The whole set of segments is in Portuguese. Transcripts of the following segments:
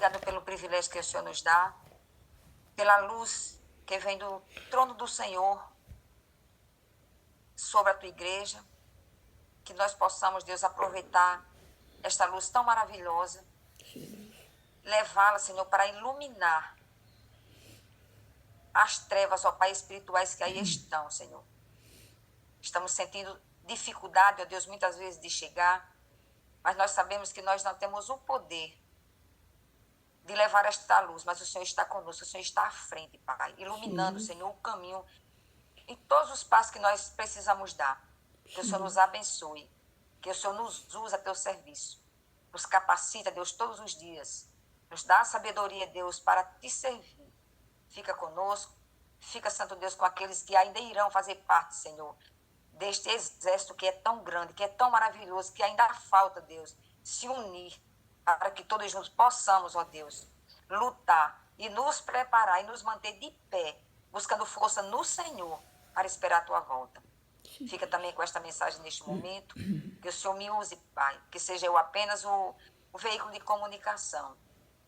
Obrigado pelo privilégio que o Senhor nos dá, pela luz que vem do trono do Senhor sobre a tua igreja, que nós possamos, Deus, aproveitar esta luz tão maravilhosa, levá-la, Senhor, para iluminar as trevas, ó Pai, espirituais que aí estão, Senhor. Estamos sentindo dificuldade, ó Deus, muitas vezes de chegar, mas nós sabemos que nós não temos o poder de levar esta luz, mas o Senhor está conosco, o Senhor está à frente, Pai, iluminando, Senhor, o caminho em todos os passos que nós precisamos dar. Que o Senhor nos abençoe, que o Senhor nos use a teu serviço, nos capacita, Deus, todos os dias, nos dá a sabedoria, Deus, para te servir. Fica conosco, fica, Santo Deus, com aqueles que ainda irão fazer parte, Senhor, deste exército que é tão grande, que é tão maravilhoso, que ainda falta, Deus, se unir para que todos juntos possamos, ó Deus, lutar e nos preparar e nos manter de pé, buscando força no Senhor para esperar a tua volta. Fica também com esta mensagem neste momento, que o Senhor me use, Pai, que seja eu apenas o veículo de comunicação,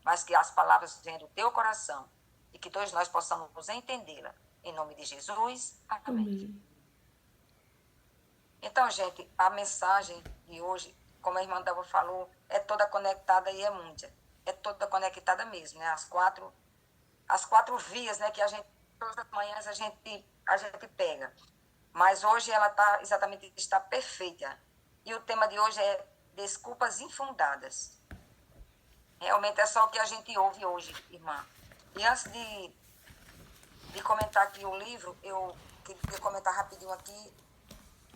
mas que as palavras venham do teu coração e que todos nós possamos entendê-la. Em nome de Jesus, amém. Então, gente, a mensagem de hoje, como a irmã Dalva falou, é toda conectada e é muita. É toda conectada mesmo, né? As quatro vias, né, que a gente, todas as manhãs a gente pega. Mas hoje ela está perfeita. E o tema de hoje é desculpas infundadas. Realmente é só o que a gente ouve hoje, irmã. E antes de comentar aqui o livro, eu queria comentar rapidinho aqui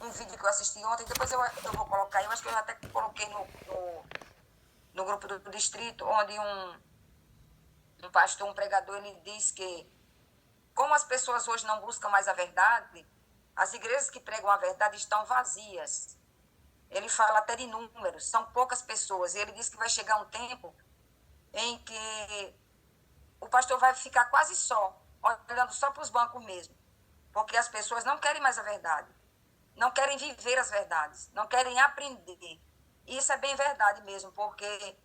um vídeo que eu assisti ontem, depois eu vou colocar, eu acho que eu até coloquei no grupo do distrito, onde um pastor, um pregador, ele diz que como as pessoas hoje não buscam mais a verdade, as igrejas que pregam a verdade estão vazias. Ele fala até de números, são poucas pessoas, e ele diz que vai chegar um tempo em que o pastor vai ficar quase só, olhando só para os bancos mesmo, porque as pessoas não querem mais a verdade. Não querem viver as verdades, não querem aprender. E isso é bem verdade mesmo, porque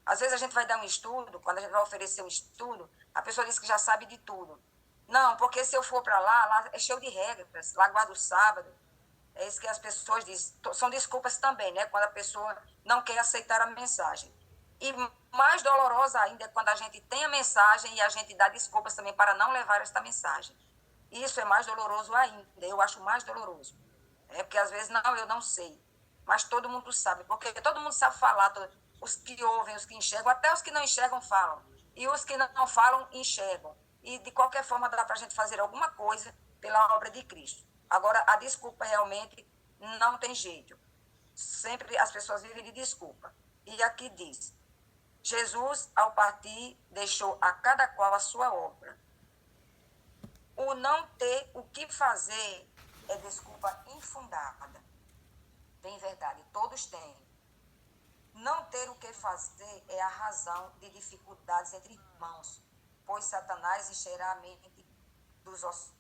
às vezes a gente vai dar um estudo, quando a gente vai oferecer um estudo, a pessoa diz que já sabe de tudo. Não, porque se eu for para lá é cheio de regras, lá guarda o sábado. É isso que as pessoas dizem. São desculpas também, né? Quando a pessoa não quer aceitar a mensagem. E mais dolorosa ainda é quando a gente tem a mensagem e a gente dá desculpas também para não levar esta mensagem. Isso é mais doloroso ainda, eu acho mais doloroso. Porque às vezes, não, eu não sei. Mas todo mundo sabe, porque todo mundo sabe falar. Os que ouvem, os que enxergam, até os que não enxergam falam. E os que não falam, enxergam. E de qualquer forma dá para a gente fazer alguma coisa pela obra de Cristo. Agora, a desculpa realmente não tem jeito. Sempre as pessoas vivem de desculpa. E aqui diz, Jesus, ao partir, deixou a cada qual a sua obra. O não ter o que fazer é desculpa infundada. Bem verdade, todos têm. Não ter o que fazer é a razão de dificuldades entre irmãos, pois Satanás encherá a mente dos ociosos.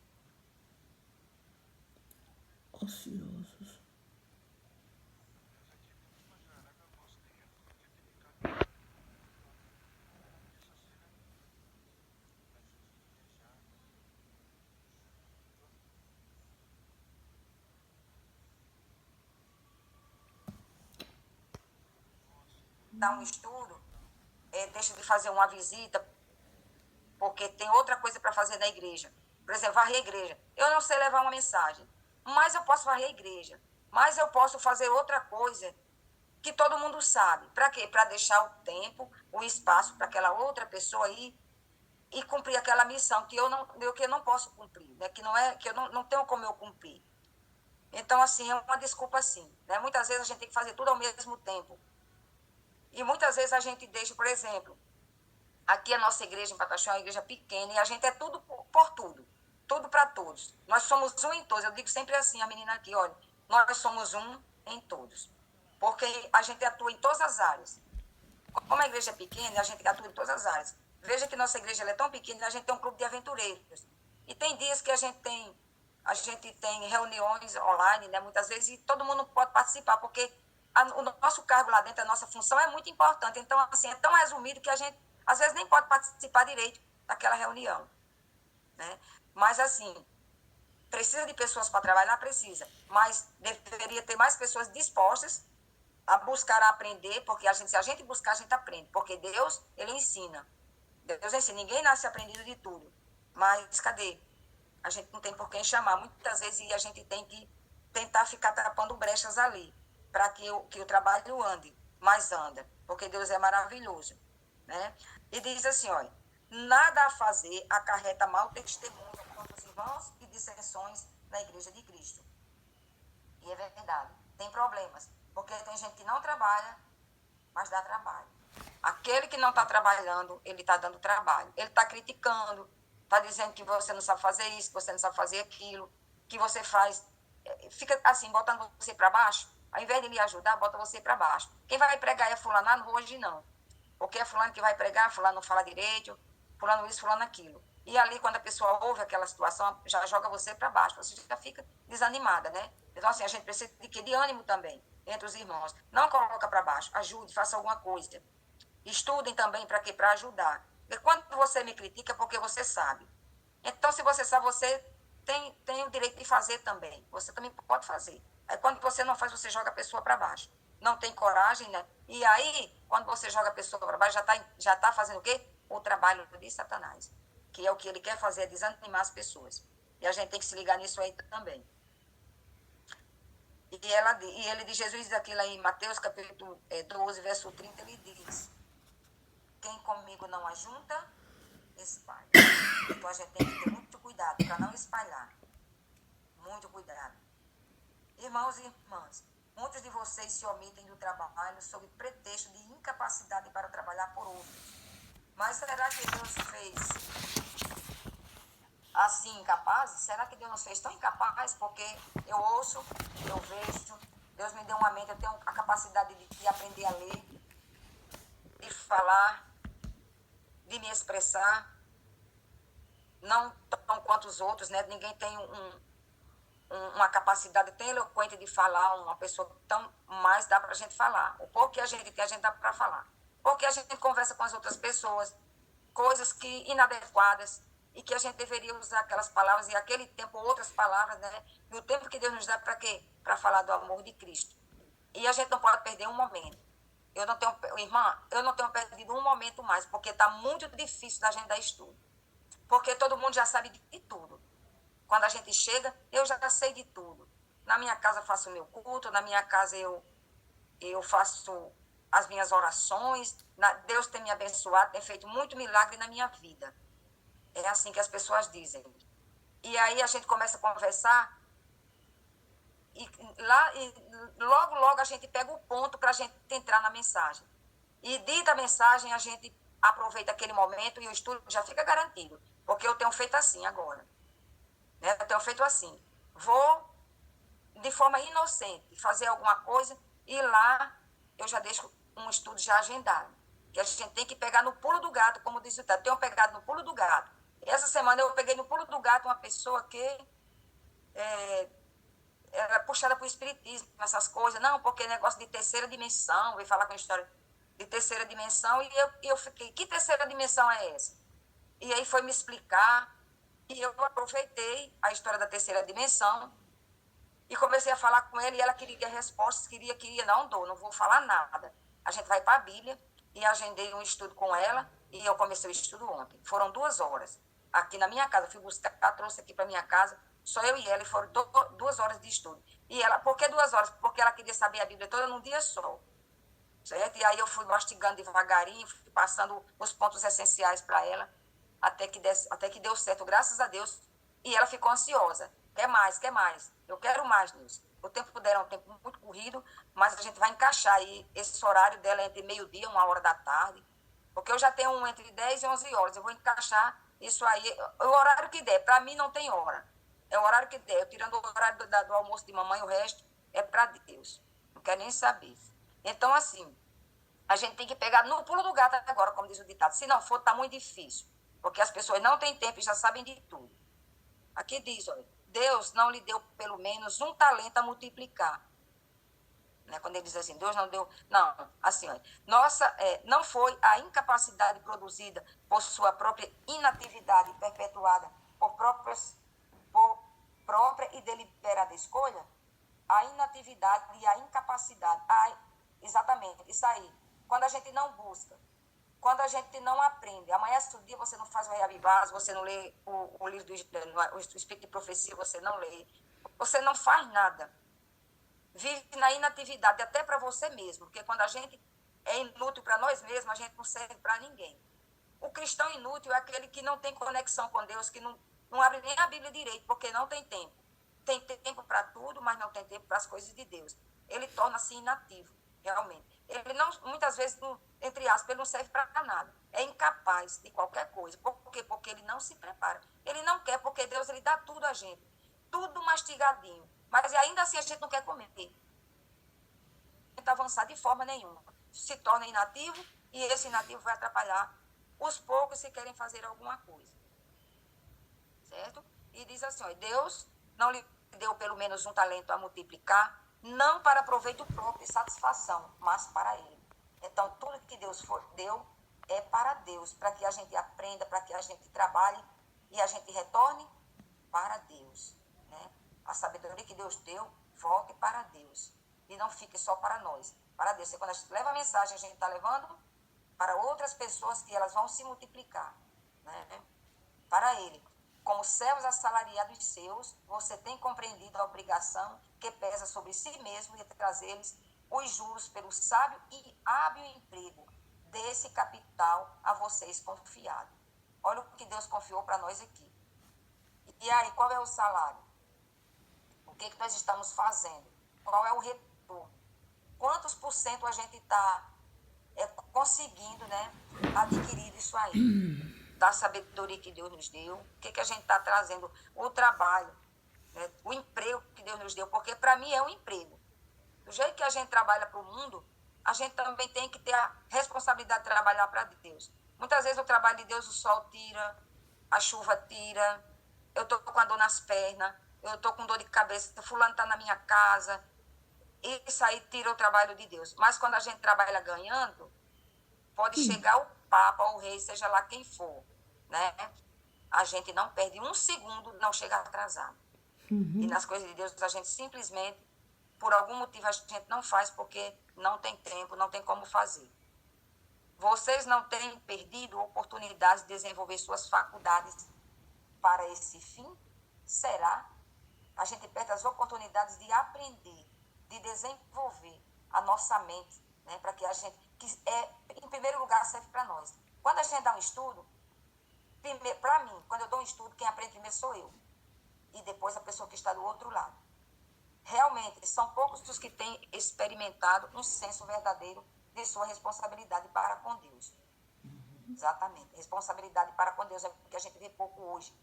dar um estudo, deixa de fazer uma visita, porque tem outra coisa para fazer na igreja. Por exemplo, varrer a igreja. Eu não sei levar uma mensagem, mas eu posso varrer a igreja. Mas eu posso fazer outra coisa que todo mundo sabe. Para quê? Para deixar o tempo, o espaço para aquela outra pessoa ir e cumprir aquela missão que eu não posso cumprir, né? Que eu não tenho como eu cumprir. Então, assim, é uma desculpa assim, né? Muitas vezes a gente tem que fazer tudo ao mesmo tempo. E muitas vezes a gente deixa, por exemplo, aqui a nossa igreja em Pataxó é uma igreja pequena e a gente é tudo por tudo. Tudo para todos. Nós somos um em todos. Eu digo sempre assim, a menina aqui, olha, nós somos um em todos. Porque a gente atua em todas as áreas. Como a igreja é pequena, a gente atua em todas as áreas. Veja que nossa igreja é tão pequena, a gente tem um clube de aventureiros. E tem dias que a gente tem reuniões online, né, muitas vezes, e todo mundo pode participar, porque o nosso cargo lá dentro, a nossa função é muito importante. Então, assim, é tão resumido que a gente às vezes nem pode participar direito daquela reunião, né? Mas, assim, precisa de pessoas para trabalhar? Precisa. Mas deveria ter mais pessoas dispostas a buscar a aprender, porque se a gente buscar, a gente aprende. Porque Deus, ele ensina. Deus ensina. Ninguém nasce aprendido de tudo. Mas cadê? A gente não tem por quem chamar. Muitas vezes a gente tem que tentar ficar tapando brechas ali, para que o trabalho ande, mas anda. Porque Deus é maravilhoso, né? E diz assim, olha, nada a fazer acarreta mau testemunho contra os irmãos e dissensões na igreja de Cristo. E é verdade, tem problemas, porque tem gente que não trabalha, mas dá trabalho. Aquele que não está trabalhando, ele está dando trabalho. Ele está criticando, está dizendo que você não sabe fazer isso, que você não sabe fazer aquilo, que você faz... Fica assim, botando você para baixo. Ao invés de lhe ajudar, bota você para baixo. Quem vai pregar é fulano, não vou hoje não. Porque é fulano que vai pregar, fulano não fala direito, fulano isso, fulano aquilo. E ali, quando a pessoa ouve aquela situação, já joga você para baixo, você já fica desanimada, né? Então, assim, a gente precisa de ânimo também, entre os irmãos. Não coloca para baixo, ajude, faça alguma coisa. Estudem também para quê? Para ajudar. Porque quando você me critica, é porque você sabe. Então, se você sabe, você tem o direito de fazer também. Você também pode fazer. Aí, quando você não faz, você joga a pessoa para baixo. Não tem coragem, né? E aí, quando você joga a pessoa para baixo, já tá fazendo o quê? O trabalho de Satanás. Que é o que ele quer fazer, é desanimar as pessoas. E a gente tem que se ligar nisso aí também. E ele diz, Jesus diz aqui lá em Mateus, capítulo 12, verso 30, ele diz: quem comigo não ajunta, espalha. Então a gente tem que ter muito cuidado para não espalhar. Muito cuidado. Irmãos e irmãs, muitos de vocês se omitem do trabalho sob pretexto de incapacidade para trabalhar por outros. Mas será que Deus fez assim incapazes? Será que Deus nos fez tão incapazes? Porque eu ouço, eu vejo, Deus me deu uma mente, eu tenho a capacidade de aprender a ler, de falar, de me expressar, não tão quanto os outros, né? Ninguém tem uma capacidade tão eloquente de falar, uma pessoa tão mais dá para a gente falar. O pouco que a gente tem, a gente dá para falar. Porque a gente conversa com as outras pessoas, coisas que inadequadas, e que a gente deveria usar aquelas palavras, e aquele tempo outras palavras, né? E o tempo que Deus nos dá para quê? Para falar do amor de Cristo. E a gente não pode perder um momento. Irmã, eu não tenho perdido um momento mais, porque está muito difícil da gente dar estudo. Porque todo mundo já sabe de tudo. Quando a gente chega, eu já sei de tudo. Na minha casa eu faço o meu culto, na minha casa eu faço as minhas orações. Deus tem me abençoado, tem feito muito milagre na minha vida. É assim que as pessoas dizem. E aí a gente começa a conversar e logo a gente pega o ponto para a gente entrar na mensagem. E dita a mensagem, a gente aproveita aquele momento e o estudo já fica garantido. Porque eu tenho feito assim agora. Né? Eu tenho feito assim. Vou, de forma inocente, fazer alguma coisa e lá eu já deixo um estudo já agendado. Que a gente tem que pegar no pulo do gato, como disse o Tato. Tenho pegado no pulo do gato. Essa semana eu peguei no pulo do gato uma pessoa que era puxada para o espiritismo, essas coisas. Não, porque negócio de terceira dimensão, veio falar com a história de terceira dimensão, e eu fiquei, que terceira dimensão é essa? E aí foi me explicar, e eu aproveitei a história da terceira dimensão, e comecei a falar com ele, e ela queria respostas, queria, não vou falar nada. A gente vai para a Bíblia, e agendei um estudo com ela, e eu comecei o estudo ontem. Foram 2 horas. Aqui na minha casa, fui buscar, trouxe aqui para minha casa, só eu e ela, e foram 2 horas de estudo. E ela, por que 2 horas? Porque ela queria saber a Bíblia toda num dia só. Certo? E aí eu fui mastigando devagarinho, fui passando os pontos essenciais para ela, até que deu certo, graças a Deus. E ela ficou ansiosa. Quer mais, quer mais. Eu quero mais, Nilce. O tempo dela é um tempo muito corrido, mas a gente vai encaixar aí esse horário dela entre meio-dia, 1h da tarde. Porque eu já tenho um entre 10 e 11 horas. Eu vou encaixar isso aí. O horário que der. Para mim não tem hora. É o horário que der. Eu tirando o horário do almoço de mamãe, o resto é para Deus. Não quero nem saber. Então, assim, a gente tem que pegar no pulo do gato agora, como diz o ditado. Se não for, está muito difícil. Porque as pessoas não têm tempo e já sabem de tudo. Aqui diz, olha, Deus não lhe deu pelo menos um talento a multiplicar. Né? Quando ele diz assim, Deus não deu... Não, assim, olha, não foi a incapacidade produzida por sua própria inatividade perpetuada por própria e deliberada escolha? A inatividade e a incapacidade. Exatamente, isso aí. Quando a gente não busca, quando a gente não aprende, amanhece o dia, você não faz o reavivaz, você não lê o livro o Espírito de Profecia, você não lê, você não faz nada. Vive na inatividade, até para você mesmo, porque quando a gente é inútil para nós mesmos, a gente não serve para ninguém. O cristão inútil é aquele que não tem conexão com Deus, que não abre nem a Bíblia direito, porque não tem tempo. Tem tempo para tudo, mas não tem tempo para as coisas de Deus. Ele torna-se inativo, realmente. Ele não, muitas vezes, entre aspas, ele não serve para nada. É incapaz de qualquer coisa. Por quê? Porque ele não se prepara. Ele não quer, porque Deus ele dá tudo a gente. Tudo mastigadinho. Mas ainda assim a gente não quer comer. Tenta avançar de forma nenhuma. Se torna inativo e esse inativo vai atrapalhar os poucos que querem fazer alguma coisa. Certo? E diz assim, ó, Deus não lhe deu pelo menos um talento a multiplicar, não para proveito próprio e satisfação, mas para ele. Então, tudo que Deus deu é para Deus, para que a gente aprenda, para que a gente trabalhe e a gente retorne para Deus. Né? A sabedoria que Deus deu, volte para Deus. E não fique só para nós, para Deus. E quando a gente leva a mensagem, a gente está levando para outras pessoas que elas vão se multiplicar. Né? Para ele. Como servos assalariados seus, você tem compreendido a obrigação que pesa sobre si mesmo de trazer-lhes os juros pelo sábio e hábil emprego desse capital a vocês confiado. Olha o que Deus confiou para nós aqui. E aí, qual é o salário? O que nós estamos fazendo? Qual é o retorno? Quantos por cento a gente está conseguindo, né, adquirir isso aí? Da sabedoria que Deus nos deu, o que a gente está trazendo, o trabalho, né? O emprego que Deus nos deu, porque para mim é um emprego. Do jeito que a gente trabalha para o mundo, a gente também tem que ter a responsabilidade de trabalhar para Deus. Muitas vezes o trabalho de Deus, o sol tira, a chuva tira, eu estou com a dor nas pernas, eu estou com dor de cabeça, fulano está na minha casa, isso aí tira o trabalho de Deus. Mas quando a gente trabalha ganhando, pode chegar o Papa, o rei, seja lá quem for, né? A gente não perde um segundo, não chega atrasado. E nas coisas de Deus, a gente simplesmente, por algum motivo, a gente não faz porque não tem tempo, não tem como fazer. Vocês não têm perdido oportunidades de desenvolver suas faculdades para esse fim? Será? A gente perde as oportunidades de aprender, de desenvolver a nossa mente, né? Para que a gente, em primeiro lugar, serve para nós. Quando a gente dá um estudo, para mim, quando eu dou um estudo, quem aprende primeiro sou eu. E depois a pessoa que está do outro lado. Realmente, são poucos os que têm experimentado um senso verdadeiro de sua responsabilidade para com Deus. Exatamente. Responsabilidade para com Deus é o que a gente vê pouco hoje.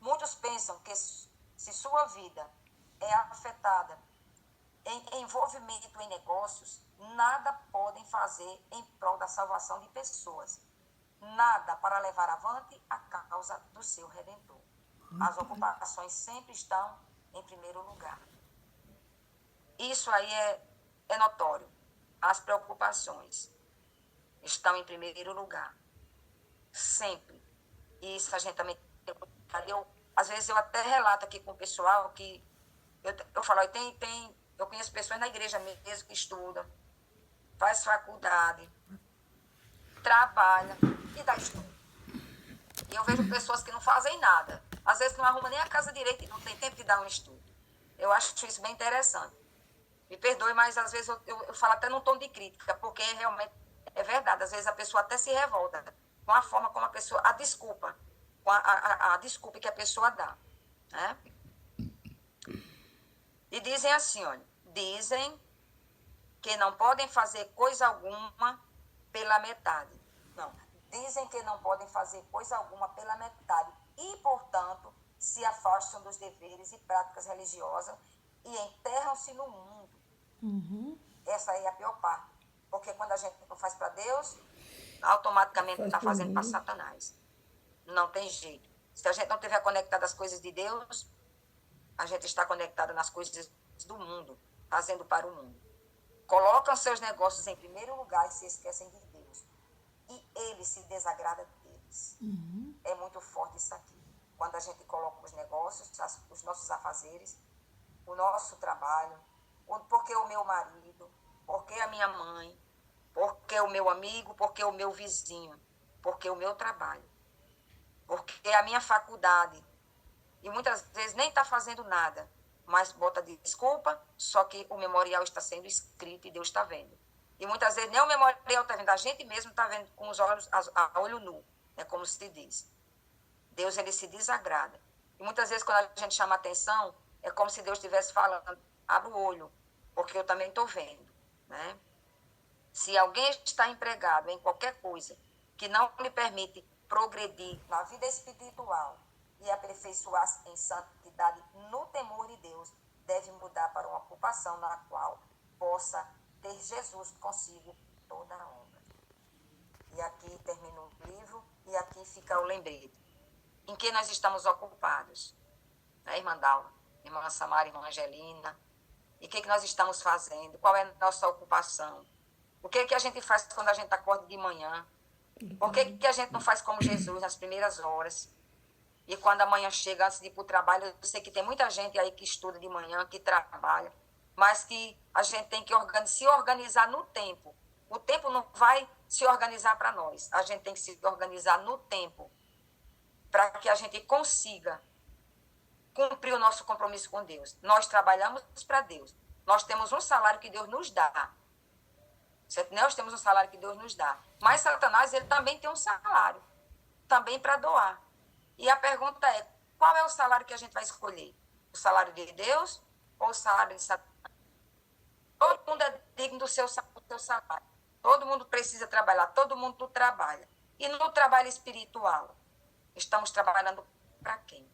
Muitos pensam que se sua vida é afetada em envolvimento em negócios, nada podem fazer em prol da salvação de pessoas. Nada para levar avante a causa do seu Redentor. As ocupações sempre estão em primeiro lugar. Isso aí é notório. As preocupações estão em primeiro lugar. Sempre. E isso a gente também... às vezes eu até relato aqui com o pessoal que... Eu falo, eu conheço pessoas na igreja mesmo que estudam, faz faculdade, trabalha e dá estudo. E eu vejo pessoas que não fazem nada. Às vezes não arrumam nem a casa direito e não tem tempo de dar um estudo. Eu acho isso bem interessante. Me perdoe, mas às vezes eu falo até num tom de crítica, porque realmente é verdade. Às vezes a pessoa até se revolta com a forma como a pessoa... A desculpa. Com a desculpa que a pessoa dá. Né? E dizem assim, olha. Dizem que não podem fazer coisa alguma pela metade. Não. Dizem que não podem fazer coisa alguma pela metade e, portanto, se afastam dos deveres e práticas religiosas e enterram-se no mundo. Essa aí é a pior parte. Porque quando a gente não faz para Deus, automaticamente está fazendo para Satanás. Não tem jeito. Se a gente não estiver conectado às coisas de Deus, a gente está conectado nas coisas do mundo, fazendo para o mundo. colocam seus negócios em primeiro lugar e se esquecem de Deus. E Ele se desagrada deles. É muito forte isso aqui. Quando a gente coloca os negócios, os nossos afazeres, o nosso trabalho, porque o meu marido, porque a minha mãe, porque o meu amigo, porque o meu vizinho, porque o meu trabalho, porque a minha faculdade. E muitas vezes nem está fazendo nada, mas bota desculpa, só que o memorial está sendo escrito e Deus está vendo. E muitas vezes nem o memorial está vendo, a gente mesmo está vendo com os olhos, a olho nu, né, como se diz. Deus, ele se desagrada. E muitas vezes quando a gente chama atenção, é como se Deus estivesse falando, abre o olho, porque eu também estou vendo, né? Se alguém está empregado em qualquer coisa que não lhe permite progredir na vida espiritual e aperfeiçoar-se em santidade no temor de Deus, deve mudar para uma ocupação na qual possa ter Jesus consigo toda a honra. E aqui termina o livro e aqui fica o lembrete. Em que nós estamos ocupados? Né, irmã Dalva, irmã Samara, irmã Angelina? E o que nós estamos fazendo? Qual é a nossa ocupação? O que a gente faz quando a gente acorda de manhã? Por que a gente não faz como Jesus nas primeiras horas? E quando a manhã chega, antes de ir para o trabalho, eu sei que tem muita gente aí que estuda de manhã, que trabalha, mas que a gente tem que se organizar no tempo. O tempo não vai se organizar para nós. A gente tem que se organizar no tempo para que a gente consiga cumprir o nosso compromisso com Deus. Nós trabalhamos para Deus. Nós temos um salário que Deus nos dá. Certo? Nós temos um salário que Deus nos dá. Mas Satanás, ele também tem um salário. Também para doar. E a pergunta é, qual é o salário que a gente vai escolher? O salário de Deus ou o salário de Satanás? Todo mundo é digno do seu salário. Todo mundo precisa trabalhar. Todo mundo trabalha. E no trabalho espiritual, estamos trabalhando para quem?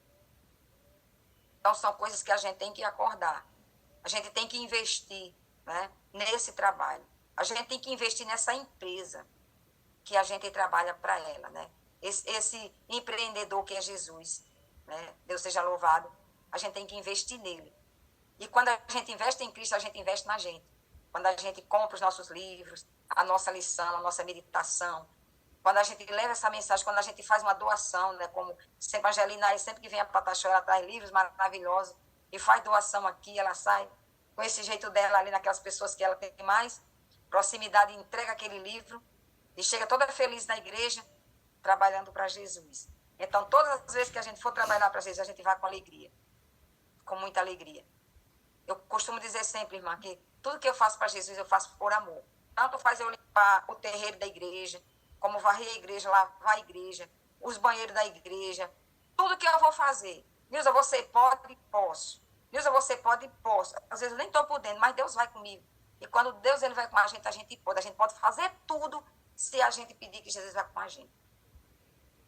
Então, são coisas que a gente tem que acordar. A gente tem que investir, né, nesse trabalho. A gente tem que investir nessa empresa que a gente trabalha para ela, né? Esse empreendedor que é Jesus, né? Deus seja louvado. A gente tem que investir nele. E quando a gente investe em Cristo, a gente investe na gente. Quando a gente compra os nossos livros, a nossa lição, a nossa meditação, quando a gente leva essa mensagem, quando a gente faz uma doação, né, como sempre a Angelina, sempre que vem a Pataxó, ela traz livros maravilhosos e faz doação aqui, ela sai com esse jeito dela ali naquelas pessoas que ela tem mais proximidade, entrega aquele livro e chega toda feliz na igreja, trabalhando para Jesus. Então, todas as vezes que a gente for trabalhar para Jesus, a gente vai com alegria, com muita alegria. Eu costumo dizer sempre, irmã, que tudo que eu faço para Jesus, eu faço por amor. Tanto faz eu limpar o terreiro da igreja, como varrer a igreja, lavar a igreja, os banheiros da igreja, tudo que eu vou fazer. Nilza, você pode? Posso. Nilza, você pode? Posso. Às vezes eu nem estou podendo, mas Deus vai comigo. E quando Deus ele vai com a gente pode. A gente pode fazer tudo se a gente pedir que Jesus vá com a gente.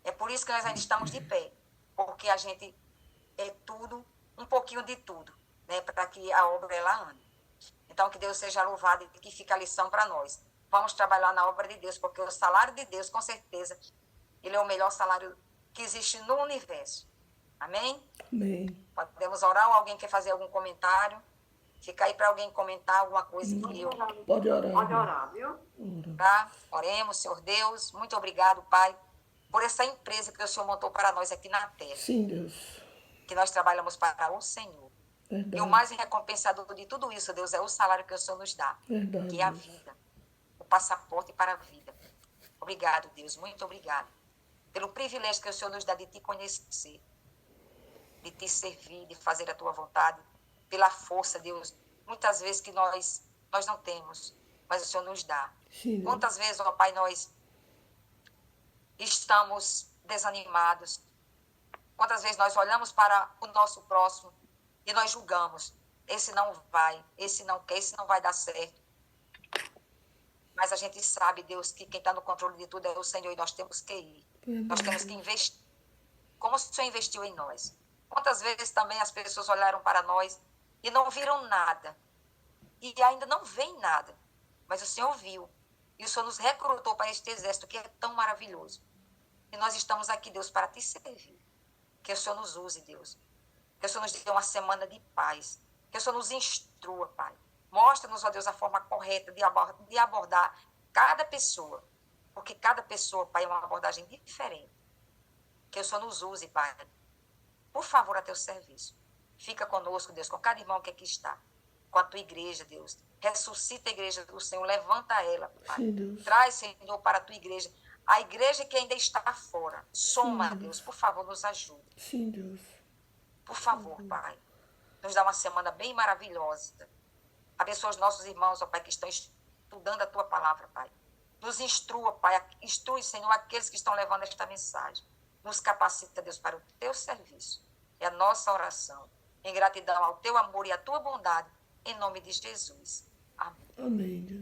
É por isso que nós ainda estamos de pé, porque a gente é tudo, um pouquinho de tudo, né, para que a obra ela ande. Então, que Deus seja louvado e que fique a lição para nós. Vamos trabalhar na obra de Deus, porque o salário de Deus, com certeza, ele é o melhor salário que existe no universo. Amém? Amém. Podemos orar ou alguém quer fazer algum comentário? Fica aí para alguém comentar alguma coisa que eu... Pode orar. Pode orar, viu? Tá? Oremos, Senhor Deus. Muito obrigado, Pai, por essa empresa que o Senhor montou para nós aqui na terra. Sim, Deus. Que nós trabalhamos para o Senhor. Verdade. E o mais recompensador de tudo isso, Deus, é o salário que o Senhor nos dá. Verdade, que é a Deus. vida. O passaporte para a vida. Obrigado, Deus. Muito obrigado. Pelo privilégio que o Senhor nos dá de te conhecer, de te servir, de fazer a tua vontade, pela força, Deus. Muitas vezes que nós não temos, mas o Senhor nos dá. Sim, Deus. Quantas vezes, ó Pai, nós estamos desanimados? Quantas vezes nós olhamos para o nosso próximo e nós julgamos? Esse não vai, esse não quer, esse não vai dar certo. Mas a gente sabe, Deus, que quem está no controle de tudo é o Senhor e nós temos que ir. Nós temos que investir. Como o Senhor investiu em nós? Quantas vezes também as pessoas olharam para nós e não viram nada. E ainda não vem nada. Mas o Senhor viu. E o Senhor nos recrutou para este exército que é tão maravilhoso. E nós estamos aqui, Deus, para te servir. Que o Senhor nos use, Deus. Que o Senhor nos dê uma semana de paz. Que o Senhor nos instrua, Pai. Mostra-nos, ó Deus, a forma correta de abordar cada pessoa. Porque cada pessoa, Pai, é uma abordagem diferente. Que o Senhor nos use, Pai. Por favor, a teu serviço. Fica conosco, Deus, com cada irmão que aqui está. Com a tua igreja, Deus. Ressuscita a igreja do Senhor. Levanta ela, Pai. Sim, Traz, Senhor, para a tua igreja. A igreja que ainda está fora. Soma, Sim, Deus. Por favor, nos ajude. Sim, Deus. Por favor, Pai. Nos dá uma semana bem maravilhosa. Abençoa os nossos irmãos, ó Pai, que estão estudando a tua palavra, Pai. Nos instrua, Pai. Instrui, Senhor, aqueles que estão levando esta mensagem. Nos capacita, Deus, para o teu serviço. É a nossa oração. Em gratidão ao teu amor e à tua bondade. Em nome de Jesus. Amém. Amém, Deus.